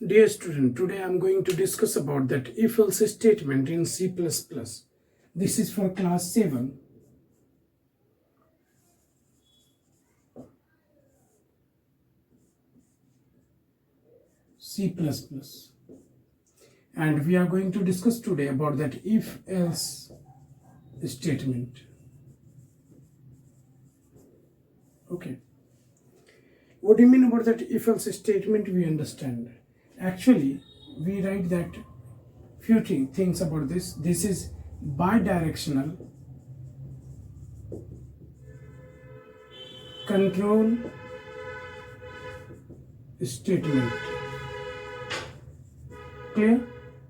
Dear student, today I am going to discuss about that if-else statement in C++. This is for class 7. C++. And we are going to discuss today about that if-else statement. Okay. What do you mean about that if-else statement? We understand. Actually, we write that few things about this. This is bidirectional control statement. Clear?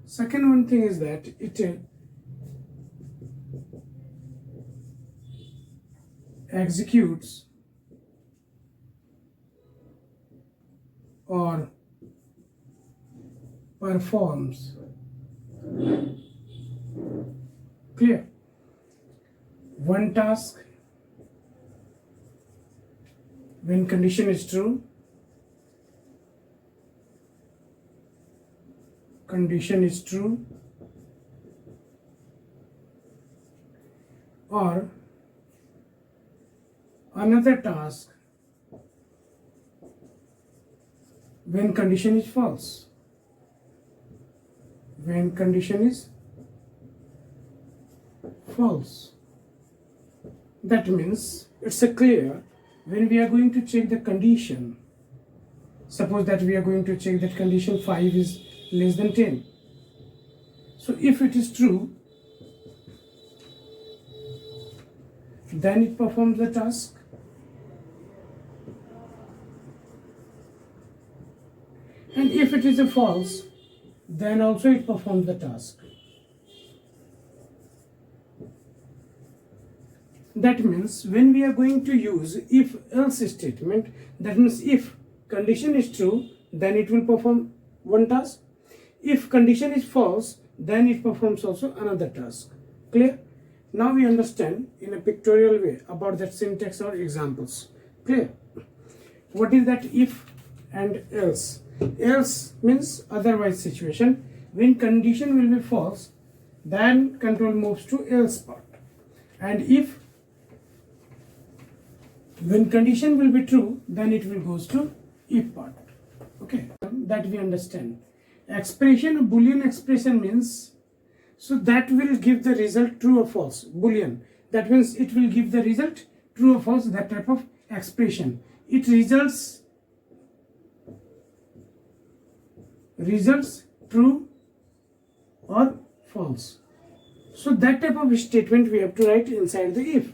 Second one thing is that it executes or performs. Clear? One task when condition is true, or another task when condition is false. When condition is false, that means it's a clear when we are going to check the condition. Suppose that we are going to check that condition 5 is less than 10. So if it is true, then it performs the task. And if it is a false, then also it performs the task. That means when we are going to use if-else statement, that means if condition is true, then it will perform one task. If condition is false, then it performs also another task. Clear? Now we understand in a pictorial way about that syntax or examples. Clear? What is that if and else? Else means otherwise situation. When condition will be false, then control moves to else part. And if when condition will be true, then it will goes to if part. Okay, that we understand. Expression, Boolean expression means, so that will give the result true or false. Boolean, that means it will give the result true or false, that type of expression. It results true or false. So that type of statement we have to write inside the if.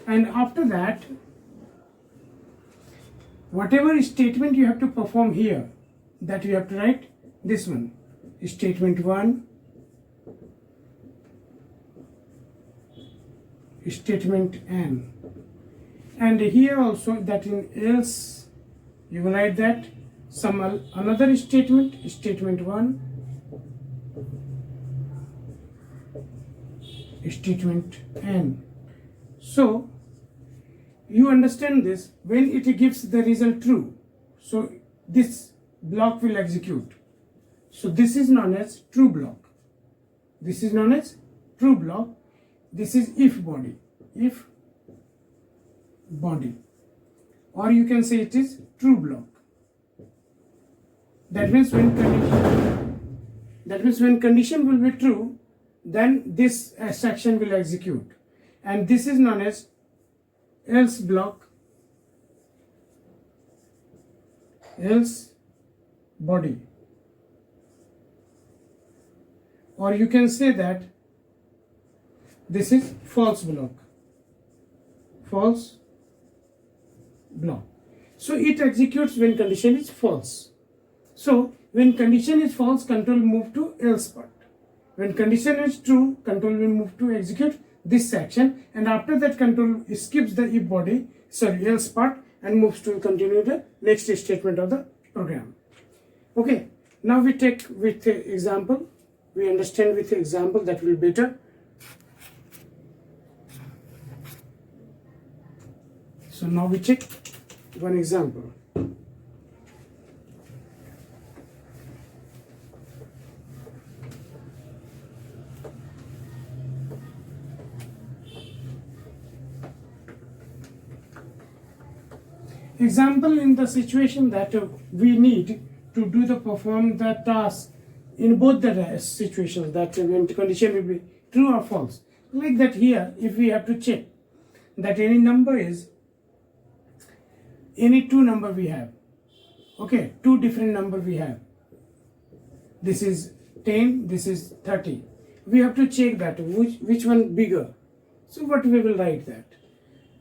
And after that, whatever statement you have to perform here, that you have to write this one. Statement 1, statement n. And here also that in else you will write that some another statement 1, statement n. So you understand this, when it gives the result true, so this block will execute. So this is known as true block. This is known as true block. This is if body, or you can say it is true block. That means when condition will be true, then this section will execute, and this is known as else block, else body, or you can say that this is false block. So it executes when condition is false. So when condition is false, control move to else part. When condition is true, control will move to execute this section, and after that control skips the if body, else part, and moves to continue the next statement of the program. Okay, now we take with the example. We understand with the example, that will be better. So now we check one example. Example, in the situation that we need to do the perform the task in both the situations, that when the condition will be true or false. Like that here, if we have to check that any number is, any two number we have, okay, two different number we have, this is 10, this is 30, we have to check that which one bigger. So what we will write that?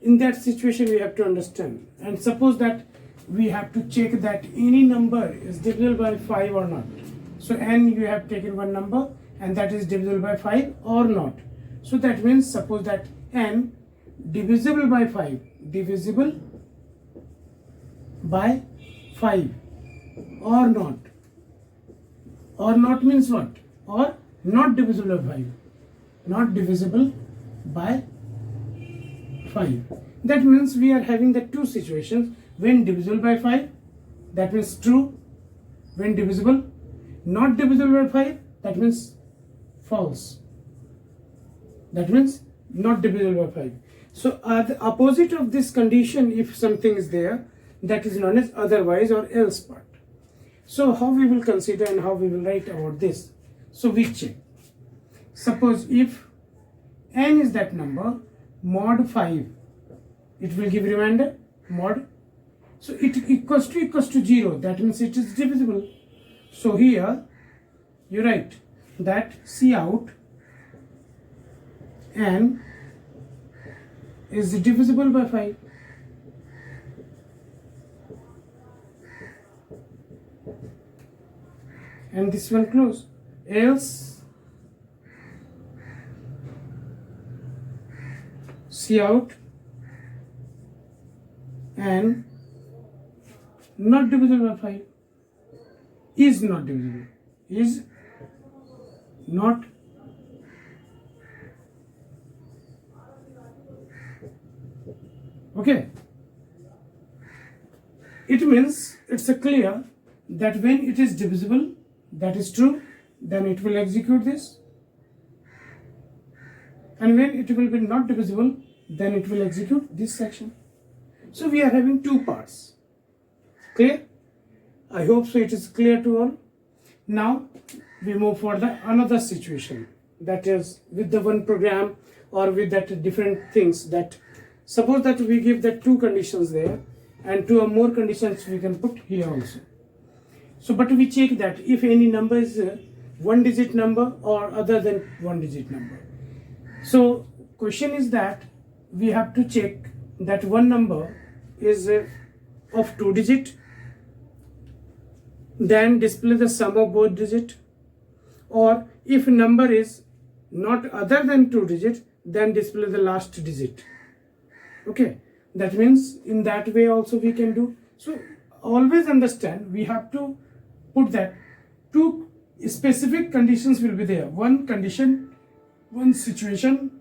In that situation we have to understand, and suppose that we have to check that any number is divisible by 5 or not. So n, you have taken one number and that is divisible by 5 or not. So that means, suppose that n divisible by 5, divisible by 5 or not. Or not means what? Or not divisible by 5, not divisible by 5. That means we are having the two situations. When divisible by 5, that means true. When divisible, not divisible by 5, that means false. That means not divisible by 5. So the opposite of this condition, if something is there, that is known as otherwise or else part. So how we will consider and how we will write about this? So we check. Suppose if n is that number, mod 5, it will give remainder mod. So it equals to 0, that means it is divisible. So here you write that Cout n is divisible by 5. And this one close. Else Cout and not divisible by 5 is not divisible, is not okay. It means it's a clear that when it is divisible, that is true, then it will execute this, and when it will be not divisible, then it will execute this section. So we are having two parts. Clear? I hope so it is clear to all. Now we move for the another situation, that is with the one program or with that different things. That suppose that we give that two conditions there and two or more conditions we can put here also. So but we check that if any number is one digit number or other than one digit number. So question is that we have to check that one number is of two digit, then display the sum of both digit, or if number is not other than two digit, then display the last digit. Okay, that means in that way also we can do. So always understand, we have to put that two specific conditions will be there. One condition, one situation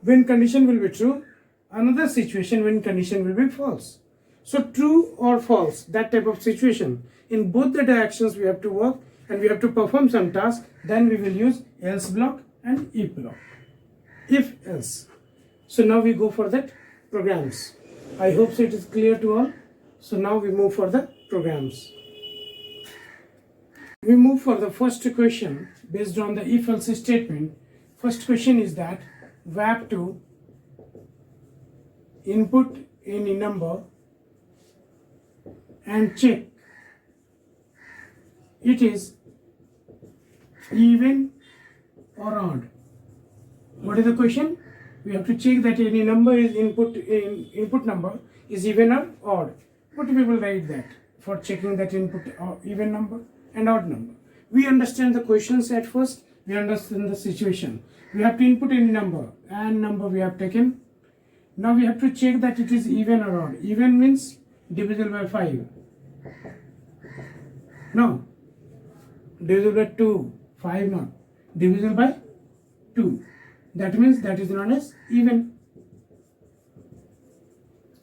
when condition will be true, another situation when condition will be false. So true or false, that type of situation. In both the directions we have to work and we have to perform some task. Then we will use else block and if block. If else. So now we go for that programs. I hope so it is clear to all. So now we move for the programs. We move for the first question based on the if else statement. First question is that we have to input any number and check it is even or odd. What is the question? We have to check that any number is input number is even or odd. What we will write that for checking that input or even number and odd number. We understand the questions at first. We understand the situation. We have to input any number and number we have taken. Now we have to check that it is even or odd. Even means divisible by 5. No. Divisible by 2. 5 not. Divisible by 2. That means that is known as even.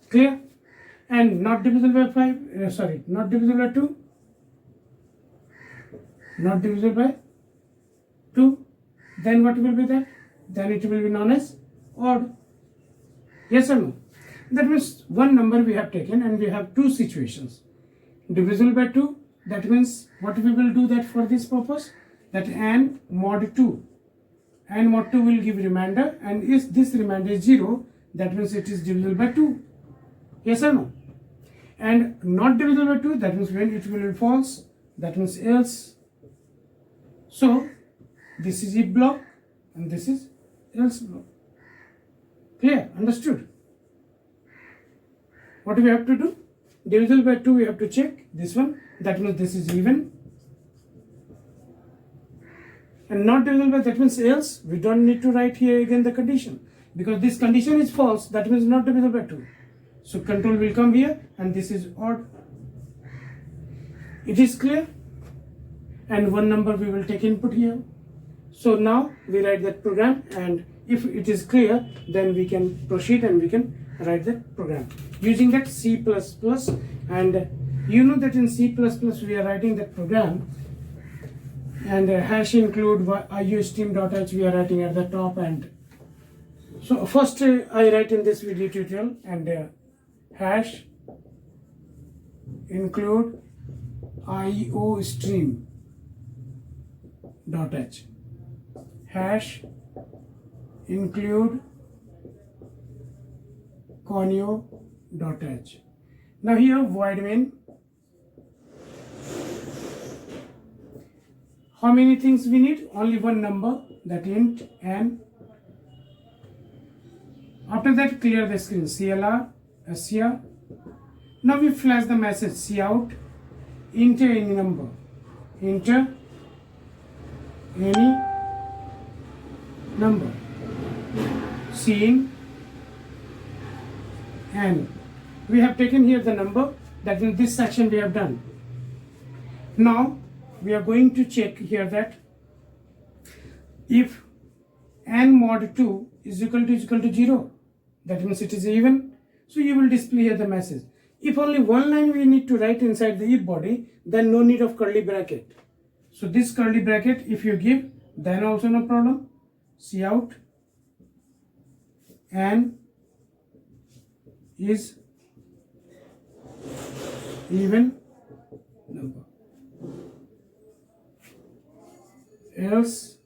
Clear? And not divisible by 5. Not divisible by 2. Not divisible by 2. Then what will be that? Then it will be known as odd. Yes or no? That means one number we have taken and we have two situations. Divisible by 2, that means what we will do that for this purpose, that n mod 2. n mod 2 will give remainder, and if this remainder is 0, that means it is divisible by 2. Yes or no? And not divisible by 2, that means when it will be false, that means else. So this is if block and this is else block. Clear? Understood? What do we have to do? Divisible by 2 we have to check this one, that means this is even. And not divisible by, that means else. We don't need to write here again the condition, because this condition is false, that means not divisible by 2. So control will come here and this is odd. It is clear? And one number we will take input here. So now we write that program, and if it is clear, then we can proceed and we can write that program using that C++. And you know that in C++ we are writing that program, and hash include iostream.h we are writing at the top. And so first I write in this video tutorial, and hash include iostream.h, hash include conio.h. Now here void main. How many things we need? Only one number, that int n. After that, clear the screen, CLR, SCR. Now we flash the message, cout, enter any number, enter any number, seeing n. We have taken here the number, that in this section we have done. Now we are going to check here that if n mod 2 is equal to 0, that means it is even. So you will display here the message. If only one line we need to write inside the if body, then no need of curly bracket. So this curly bracket if you give, then also no problem. Cout n is even number, else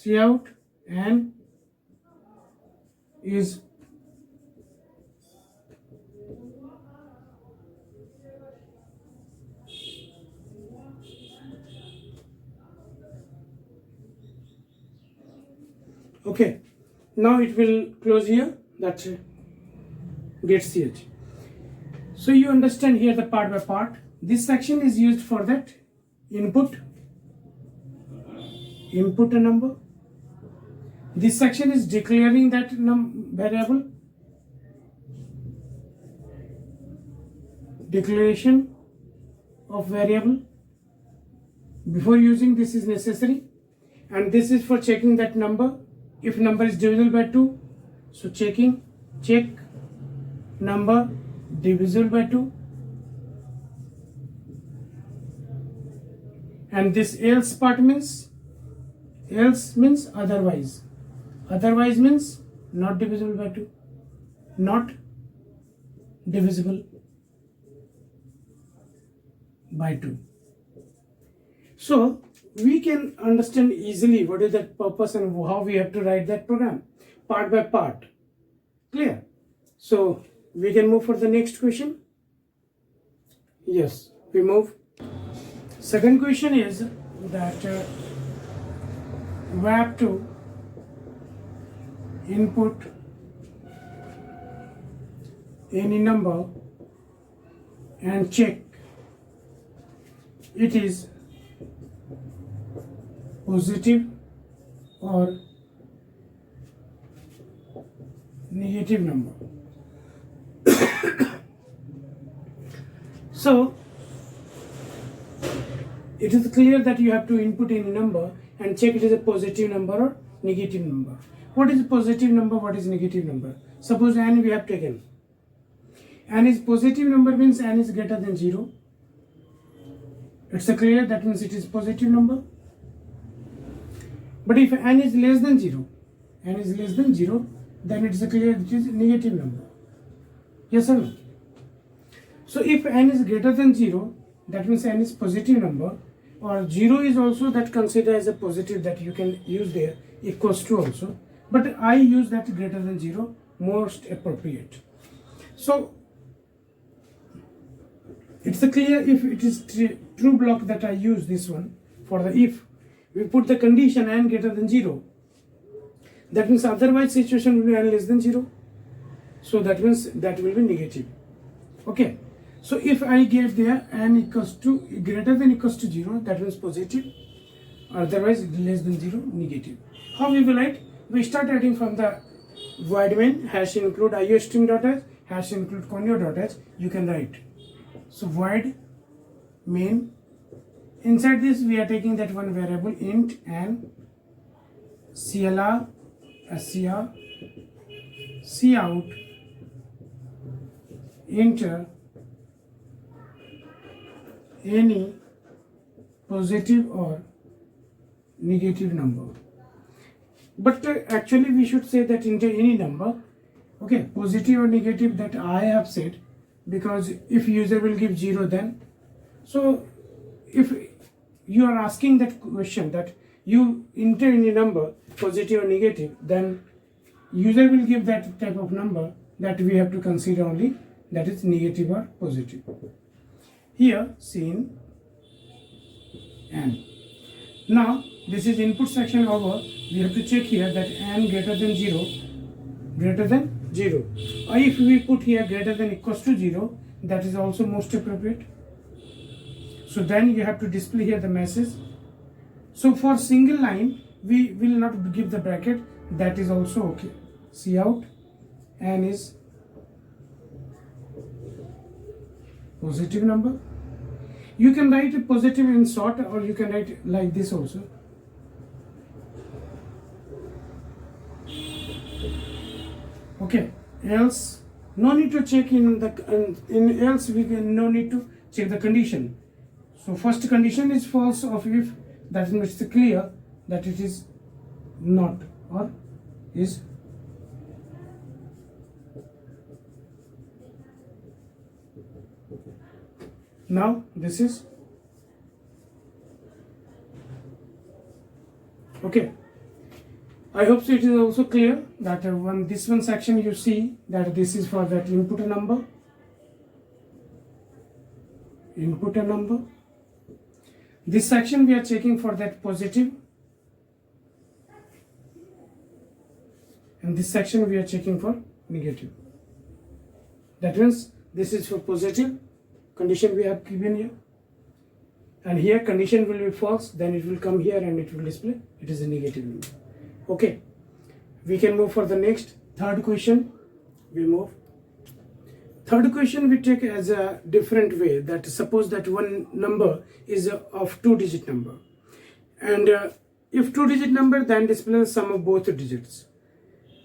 cout n is okay. Now it will close here, that get ch. So you understand here the part by part. This section is used for that input a number. This section is declaring that variable, declaration of variable. Before using this is necessary, and this is for checking that number. If number is divisible by 2, so check number divisible by 2. And this else part means, else means otherwise. Otherwise means not divisible by 2, not divisible by 2. So we can understand easily what is that purpose and how we have to write that program part by part. Clear? So we can move for the next question. Yes, we move. Second question is that we have to input any number and check it is positive or negative number. So it is clear that you have to input any number and check it is a positive number or negative number. What is positive number? What is negative number? Suppose n we have taken. N is positive number means n is greater than 0. It's clear, that means it is positive number. But if n is less than 0, n is less than 0, then it is clear it is negative number. Yes or no? So if n is greater than 0, that means n is positive number, or 0 is also that considered as a positive, that you can use there, equals to also. But I use that greater than 0, most appropriate. So it's clear if it is true block that I use this one for the if. We put the condition n greater than 0. That means otherwise situation will be n less than 0. So that means that will be negative. Okay. So if I get there n equals to greater than equals to 0, that means positive. Otherwise less than 0, negative. How we will write? We start writing from the void main, hash include iostring.h, hash include conio.h. You can write. So void main. Inside this we are taking that one variable int and clr, scr, cout, enter any positive or negative number. But actually we should say that enter any number. Okay, positive or negative, that I have said, because if user will give 0, then so if you are asking that question that you enter any number positive or negative, then user will give that type of number that we have to consider only, that is negative or positive. Here seen n. Now this is input section over. We have to check here that n greater than 0, greater than 0. Or if we put here greater than equals to 0, that is also most appropriate. So then you have to display here the message. So for single line we will not give the bracket, that is also okay. Cout n is positive number. You can write a positive in short, or you can write like this also. Okay, else no need to check in the in else we can no need to check the condition. So first condition is false of if, that makes it clear that it is not or is. Now this is okay. I hope so it is also clear that this one section you see that this is for that input a number. Input a number. This section we are checking for that positive, and this section we are checking for negative. That means this is for positive condition we have given here, and here condition will be false, then it will come here and it will display it is a negative number. Okay, we can move for the next third question. We move. Third question we take as a different way, that suppose that one number is of 2-digit number, and if 2-digit number, then display the sum of both digits,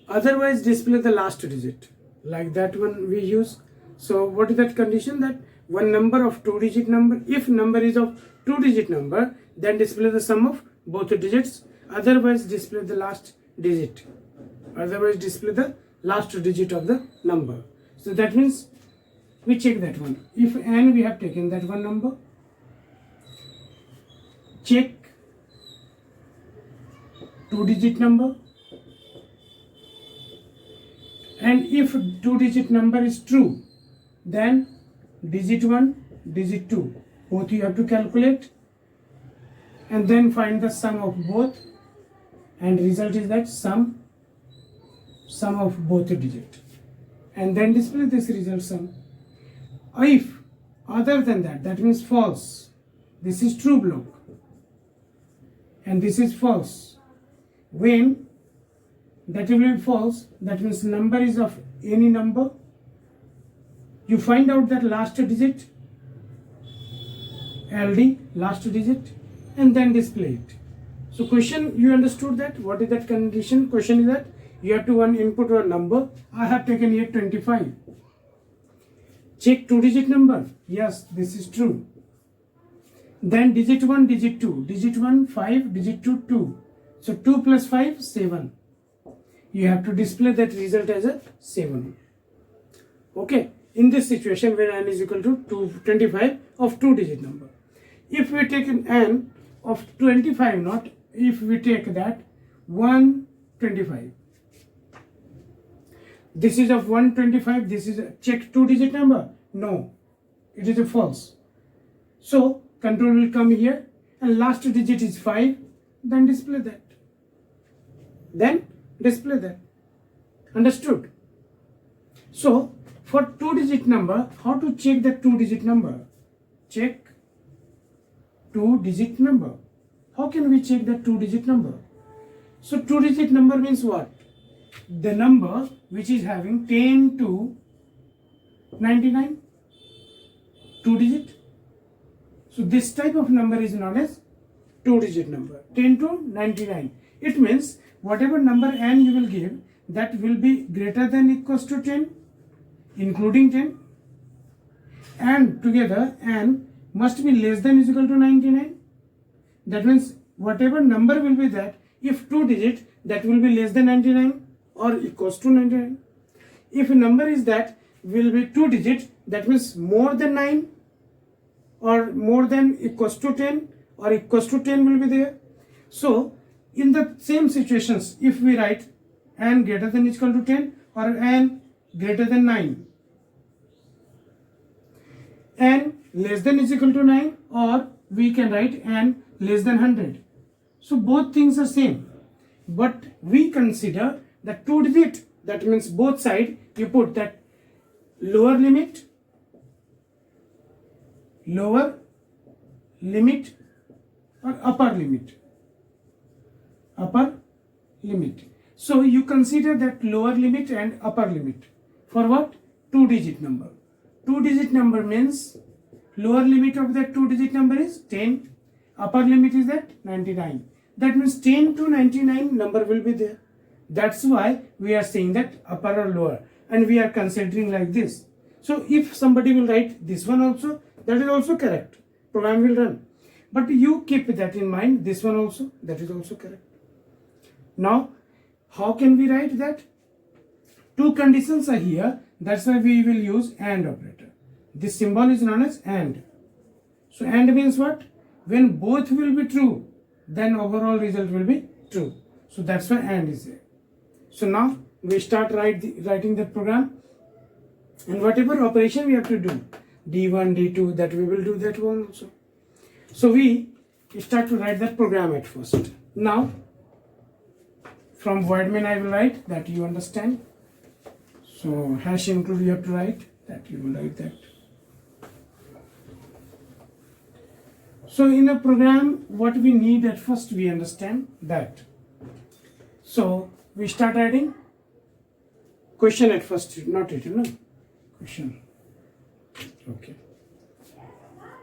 otherwise display the last digit, like that one we use. So what is that condition? That one number of 2-digit number, if number is of 2-digit number, then display the sum of both digits, otherwise display the last digit, otherwise display the last digit of the number. So that means we check that one. If n we have taken that one number, check 2-digit number, and if 2-digit number is true, then digit 1, digit 2, both you have to calculate, and then find the sum of both, and result is that sum of both digit, and then display this result sum. If other than that, that means false, this is true block and this is false. When that will be false, that means number is of any number, you find out that last digit, LD, last digit, and then display it. So question, you understood that? What is that condition? Question is that you have to one input or number. I have taken here 25. Check 2-digit number. Yes, this is true. Then digit 1, digit 2. Digit 1, 5, digit 2, 2. So 2 plus 5, 7. You have to display that result as a 7. Okay. In this situation where n is equal to 25 of 2-digit number. If we take an n of 25 not, if we take that 125. This is of 125, this is a check 2-digit number. No, it is a false. So control will come here and last digit is 5, then display that. Understood? So for 2-digit number, how to check the 2-digit number? Check 2-digit number. How can we check the 2-digit number? So 2-digit number means what? The number which is having 10 to 99, 2-digit. So this type of number is known as 2-digit number, 10 to 99. It means whatever number n you will give, that will be greater than equals to 10, including 10, and together n must be less than is equal to 99. That means whatever number will be that, if 2-digit, that will be less than 99 or equals to 99. If a number is that will be 2-digit, that means more than 9 or more than equals to 10 or equals to 10 will be there. So in the same situations, if we write n greater than equal to 10 or n greater than 9, n less than is equal to 9, or we can write n less than 100. So both things are same, but we consider the 2-digit, that means both side you put that lower limit or upper limit. So you consider that lower limit and upper limit for what? 2-digit number. 2-digit number means lower limit of that 2-digit number is 10, upper limit is that 99. That means 10 to 99 number will be there. That's why we are saying that upper or lower, and we are considering like this. So if somebody will write this one also, that is also correct. Program will run. But you keep that in mind, this one also, that is also correct. Now, how can we write that? Two conditions are here. That's why we will use AND operator. This symbol is known as AND. So AND means what? When both will be true, then overall result will be true. So that's why AND is there. So now we start writing the program, and whatever operation we have to do, D1, D2, that we will do that one also. So we start to write that program at first. Now from void main I will write that you understand. So hash include you have to write that, you will write that. So in a program, what we need at first we understand that. So we start writing question at first, not it, question. Okay.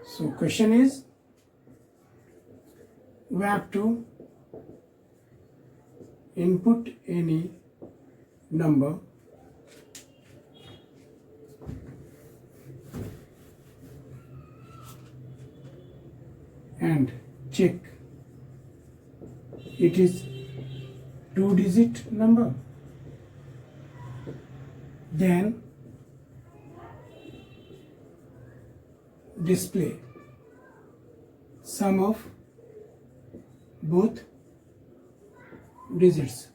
So question is, we have to input any number and check it is 2-digit number. Then display sum of both digits.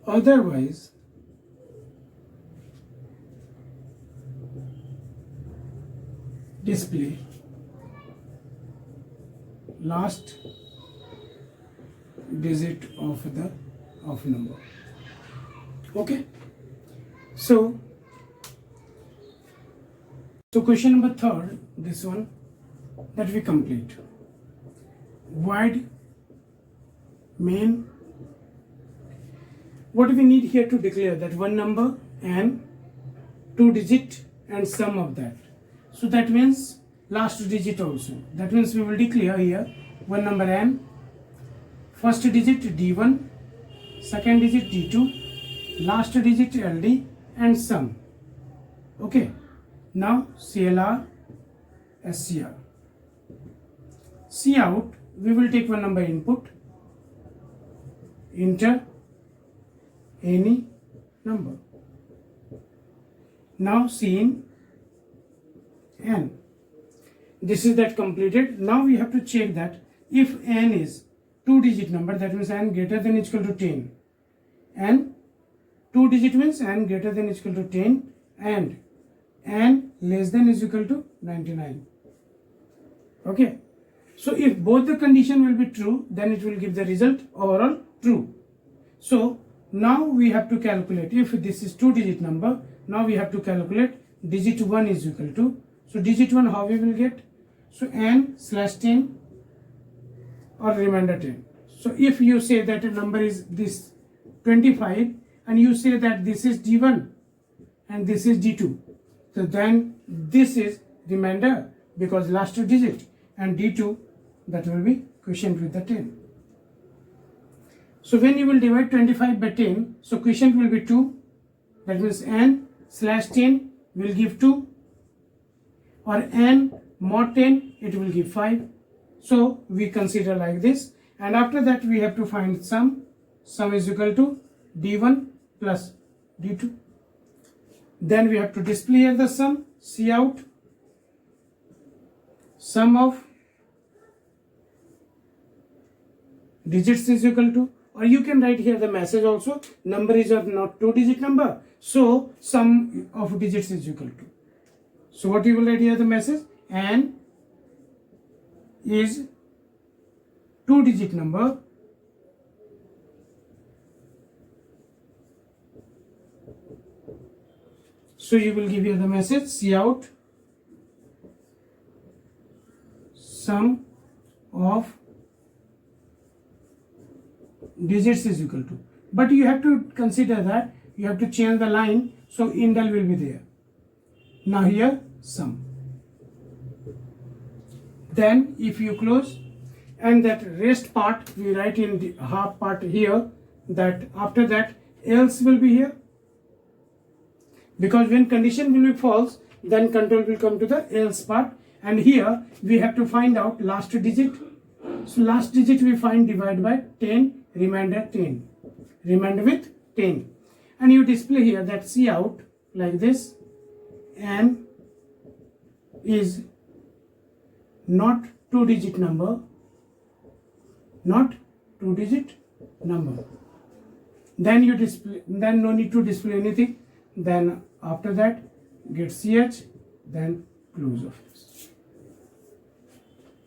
Otherwise, display last digit of number. Okay. So question number 3, this one that we complete. Void main. What we need here to declare that one number and 2-digit and sum of that. So that means last digit also. That means we will declare here one number n, first digit d1, second digit d2, last digit ld, and sum. Okay. Now CLR, SCR. Cout, we will take one number input enter any number. Now seeing n. This is that completed. Now we have to check that if n is 2-digit number, that means n greater than or equal to 10. And 2-digit means n greater than or equal to 10 and n less than or equal to 99. Okay. So if both the condition will be true, then it will give the result overall true. So now we have to calculate, if this is 2-digit number, now we have to calculate digit 1 is equal to, so digit 1 how we will get? So n/10 or remainder 10. So if you say that a number is this 25 and you say that this is d1 and this is d2, so then this is remainder because last 2 digit, and d2 that will be quotient with the 10. So when you will divide 25 by 10, so quotient will be 2, that means n/10 will give 2, or n mod 10 it will give 5. So we consider like this, and after that we have to find sum. Sum is equal to d1 plus d2. Then we have to display here the sum. See out sum of digits is equal to, or you can write here the message also, number is not 2-digit number, so sum of digits is equal to. So what you will write here the message, n is 2-digit number so you will give here the message, see out sum of digits is equal to, but you have to consider that you have to change the line, so indel will be there. Now here sum. Then if you close, and that rest part we write in the half part here, that after that else will be here, because when condition will be false, then control will come to the else part, and here we have to find out last digit. So last digit we find divide by 10, remainder 10, remainder with 10, and you display here that see out like this, n is not 2-digit number, not 2-digit number. Then you display, then no need to display anything, then after that get ch, then close of this.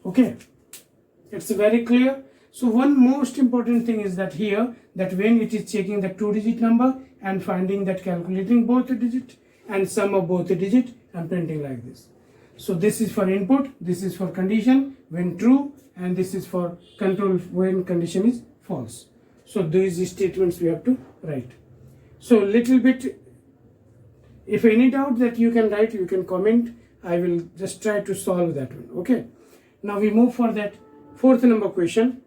Okay, it's very clear. So one most important thing is that here, that when it is checking the 2-digit number and finding that calculating both the digit and sum of both the digit and printing like this. So this is for input, this is for condition when true, and this is for control when condition is false. So these statements we have to write. So little bit, if any doubt that you can write, you can comment. I will just try to solve that one. Okay. Now we move for that 4th number question.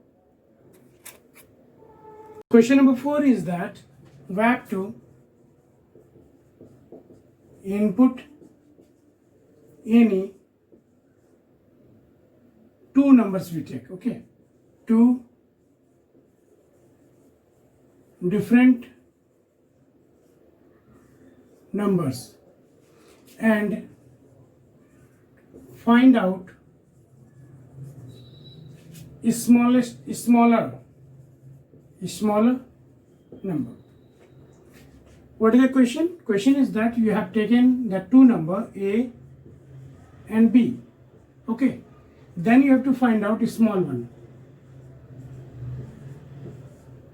Question number 4 is that we have to input any 2 numbers we take. Okay, 2 different numbers and find out smaller number. What is the question? Question is that you have taken the 2 number A and B. Okay, then you have to find out a small one.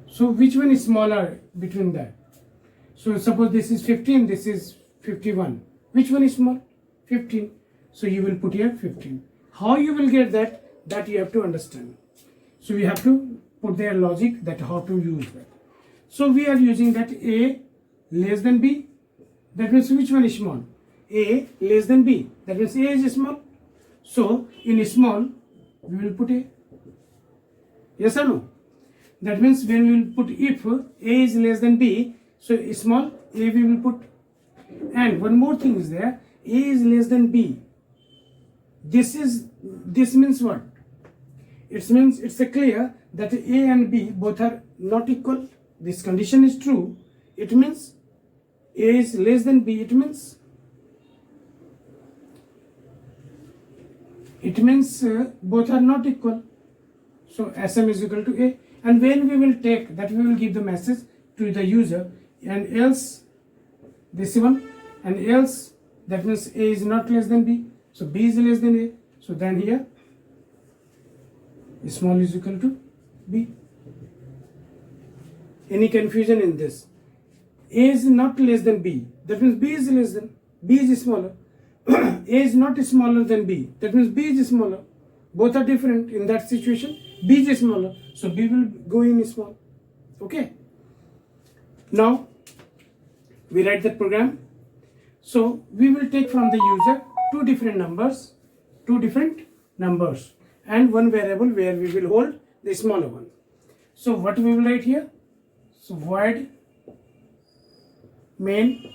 So which one is smaller between that? So suppose this is 15, this is 51. Which one is small? 15. So you will put here 15. How you will get that? That you have to understand. So we have to put their logic that how to use that. So we are using that A less than B. That means which one is small? A less than B. That means A is small. So in small we will put A. Yes or no? That means when we will put if A is less than B, so small A we will put. And one more thing is there, A is less than B. This means what? It means it's clear that A and B both are not equal, this condition is true, it means A is less than B, it means both are not equal. So SM is equal to A, and when we will take that, we will give the message to the user, and else this one, and else that means A is not less than B, so B is less than A, so then here small is equal to B. Any confusion in this? A is not less than B, that means B is less than, B is smaller. A is not smaller than B, that means B is smaller. Both are different. In that situation, B is smaller, so B will go in small. Okay. Now we write the program. So we will take from the user two different numbers, and one variable where we will hold the smaller one. So what we will write here? So void main,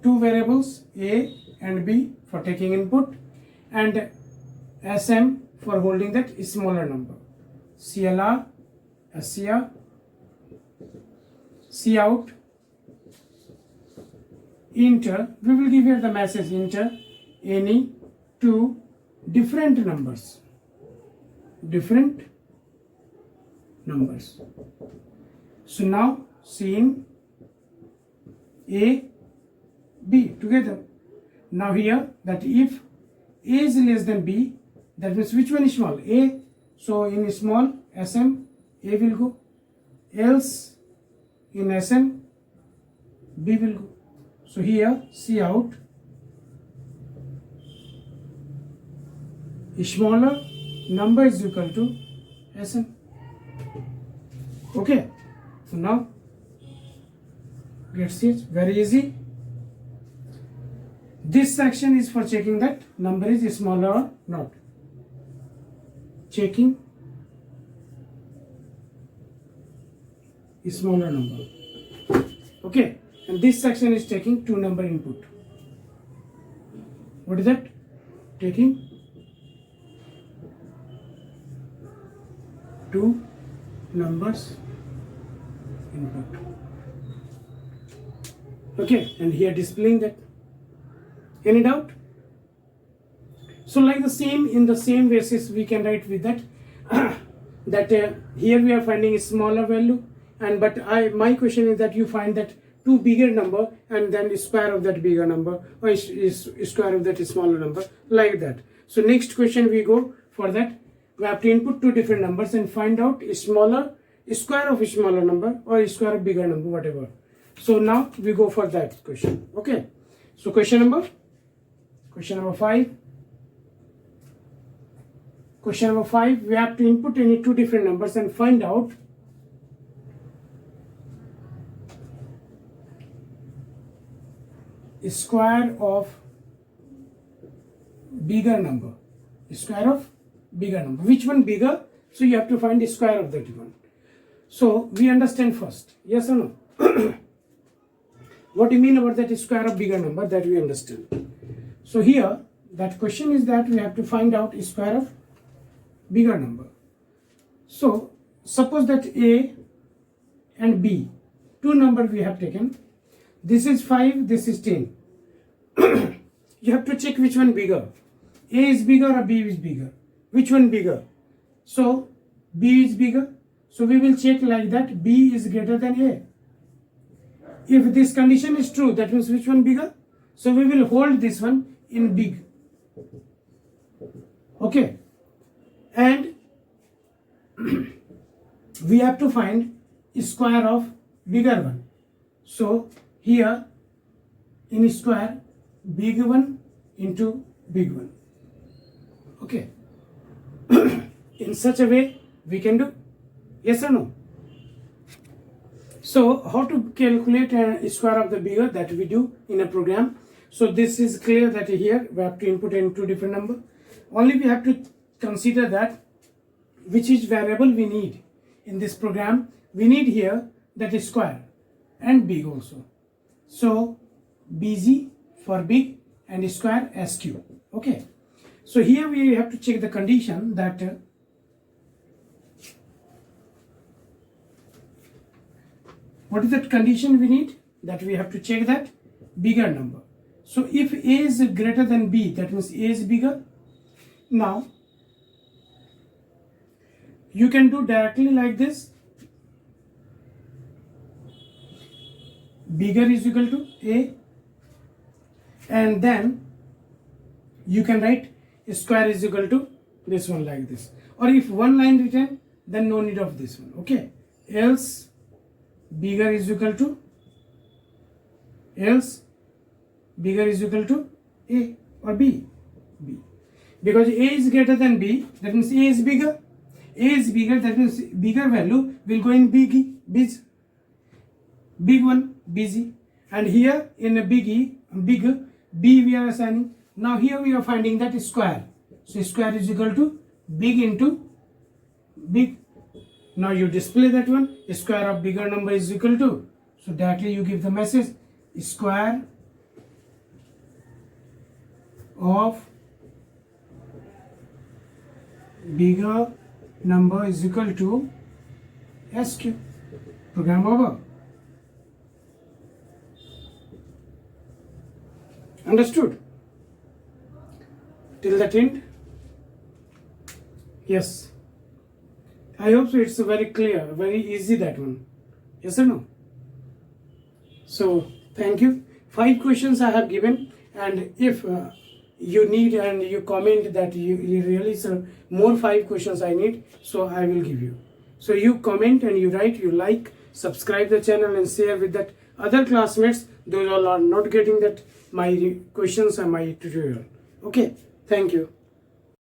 two variables A and B for taking input, and SM for holding that smaller number. CLR, SCR, Cout, enter, we will give here the message enter any two different numbers. So now seeing A, B together. Now here that if A is less than B, that means which one is small? A. So in small SM, A will go. Else in SM, B will go. So here Cout, smaller number is equal to SM. Okay. So now let's see, it's very easy. This section is for checking that number is smaller or not. Checking smaller number. Okay, and this section is taking two number input. What is that? Taking two numbers input. Okay, and here displaying that. Any doubt? So like the same, in the same basis we can write with that that here we are finding a smaller value, and but my question is that you find that two bigger number and then square of that bigger number, or is square of that smaller number, like that. So next question we go for that. We have to input two different numbers and find out square of a smaller number or square of bigger number, whatever. So now we go for that question. Okay. So question number 5. Question number 5, we have to input any two different numbers and find out square of bigger number. Square of bigger number. Which one bigger? So you have to find the square of that one. So we understand first. Yes or no? What do you mean about that square of bigger number? That we understand. So here that question is that we have to find out square of bigger number. So suppose that A and B, two number we have taken. This is 5, this is 10. You have to check which one bigger. A is bigger or B is bigger? Which one bigger? So B is bigger. So we will check like that, B is greater than A. If this condition is true, that means which one bigger? So we will hold this one in big. Okay. And we have to find square of bigger one. So here in square, big one into big one. Okay. In such a way we can do. Yes or no? So how to calculate a square of the bigger, that we do in a program. So this is clear that here we have to input in two different number. Only we have to consider that which is variable we need in this program. We need here that is square and big also. So BG for big and square SQ. Okay. So here we have to check the condition that What is that condition we need? That we have to check that bigger number. So if A is greater than B, that means A is bigger. Now you can do directly like this. Bigger is equal to A, and then you can write square is equal to this one like this. Or if one line written, then no need of this one. Okay. Else bigger is equal to A or B. Because A is greater than B, that means A is bigger. A is bigger, that means bigger value will go in big one, busy. And here in a big B we are assigning. Now here we are finding that square. So square is equal to big into big. Now you display that one. Square of bigger number is equal to. So directly you give the message square of bigger number is equal to SQ. Program over. Understood? Till that end? Yes. I hope so. It's very clear, very easy that one. Yes or no? So thank you. 5 questions I have given, and if you need and you comment that you really sir, more 5 questions I need, so I will give you. So you comment and you write, you like, subscribe the channel and share with that other classmates. Those all are not getting that my questions and my tutorial. Okay. Thank you.